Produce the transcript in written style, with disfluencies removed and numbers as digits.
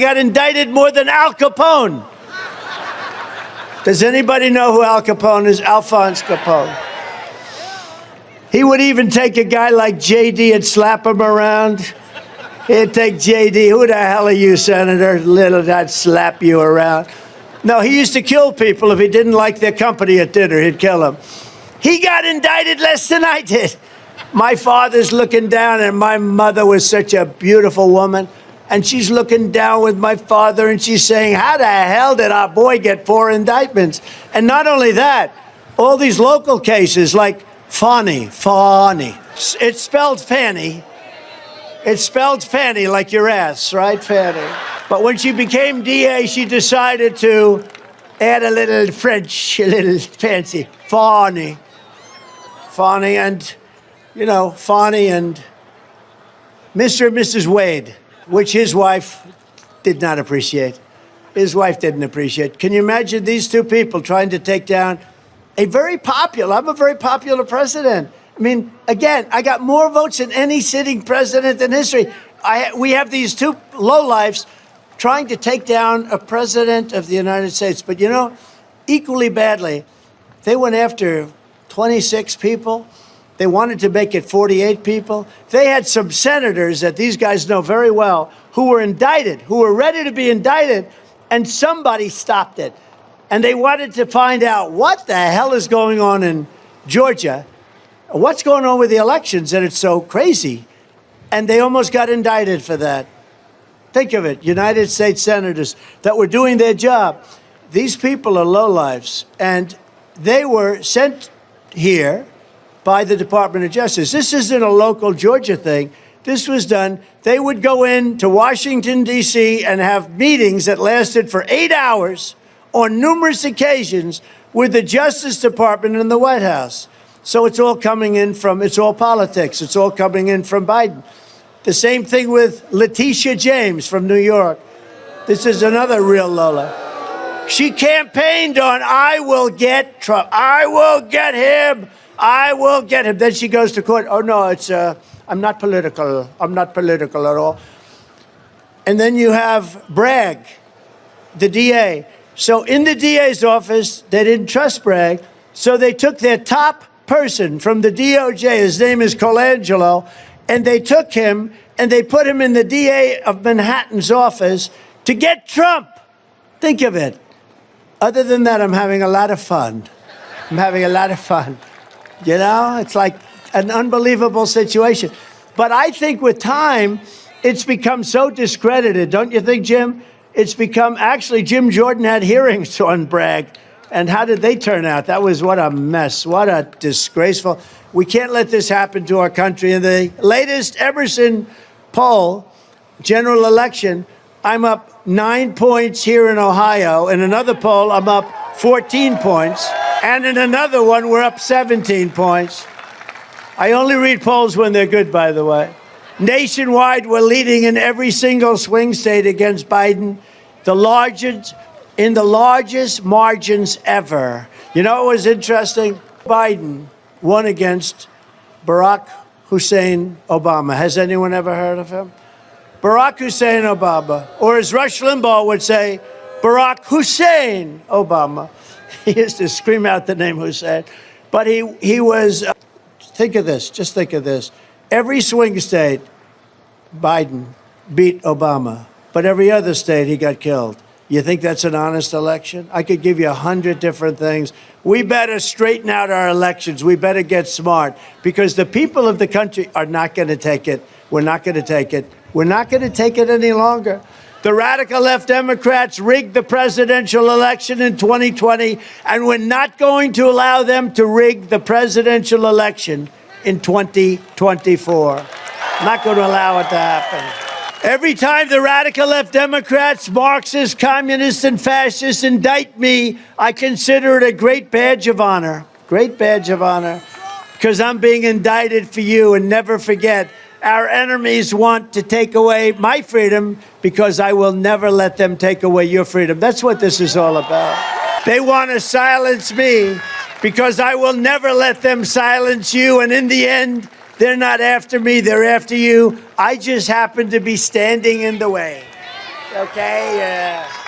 got indicted more than Al Capone. Does anybody know who Al Capone is? Alphonse Capone. He would even take a guy like JD and slap him around. He'd take JD, who the hell are you, Senator? Little, I'd slap you around. No, he used to kill people if he didn't like their company at dinner. He'd kill them. He got indicted less than I did. My father's looking down, and my mother was such a beautiful woman. And she's looking down with my father, and she's saying, how the hell did our boy get 4 indictments? And not only that, all these local cases like Fani. It's spelled Fanny. It's spelled Fanny like your ass, right, Fanny? But when she became DA, she decided to add a little French, a little fancy. Fani, and, you know, Fani and Mr. and Mrs. Wade, which his wife did not appreciate. His wife didn't appreciate. Can you imagine these two people trying to take down I'm a very popular president. I mean, again, I got more votes than any sitting president in history. We have these two lowlifes trying to take down a president of the United States. But, you know, equally badly, they went after 26 people. They wanted to make it 48 people. They had some senators that these guys know very well who were indicted, who were ready to be indicted, and somebody stopped it. And they wanted to find out what the hell is going on in Georgia, what's going on with the elections, and it's so crazy. And they almost got indicted for that. Think of it, United States senators that were doing their job. These people are lowlifes, and they were sent here by the Department of Justice. This isn't a local Georgia thing. This was done. They would go into Washington, D.C. and have meetings that lasted for 8 hours on numerous occasions with the Justice Department and the White House. So it's all coming in from, it's all politics. It's all coming in from Biden. The same thing with Letitia James from New York. This is another real Lola. She campaigned on, I will get Trump. I will get him. I will get him. Then she goes to court. Oh, no, it's, I'm not political. I'm not political at all. And then you have Bragg, the DA. So in the DA's office, they didn't trust Bragg, so they took their top person from the DOJ, his name is Colangelo, and they took him and they put him in the DA of Manhattan's office to get Trump. Think of it. Other than that, I'm having a lot of fun. I'm having a lot of fun. You know, it's like an unbelievable situation. But I think with time, it's become so discredited. Don't you think, Jim? It's become, actually, Jim Jordan had hearings on Bragg. And how did they turn out? That was, what a mess. What a disgraceful. We can't let this happen to our country. In the latest Emerson poll, general election, I'm up 9 points here in Ohio. In another poll, I'm up 14 points. And in another one, we're up 17 points. I only read polls when they're good, by the way. Nationwide, we're leading in every single swing state against Biden, in the largest margins ever. You know what was interesting? Biden won against Barack Hussein Obama. Has anyone ever heard of him? Barack Hussein Obama, or as Rush Limbaugh would say, Barack Hussein Obama. He used to scream out the name Hussein. But he was, think of this, just think of this. Every swing state, Biden beat Obama. But every other state, he got killed. You think that's an honest election? I could give you 100 different things. We better straighten out our elections. We better get smart, because the people of the country are not going to take it. We're not going to take it. We're not going to take it any longer. The radical left Democrats rigged the presidential election in 2020, and we're not going to allow them to rig the presidential election in 2024. Not going to allow it to happen. Every time the radical left Democrats, Marxists, communists, and fascists indict me, I consider it a great badge of honor. Great badge of honor. Because I'm being indicted for you. And never forget, our enemies want to take away my freedom, because I will never let them take away your freedom. That's what this is all about. They want to silence me, because I will never let them silence you. And in the end, they're not after me, they're after you. I just happen to be standing in the way. Okay?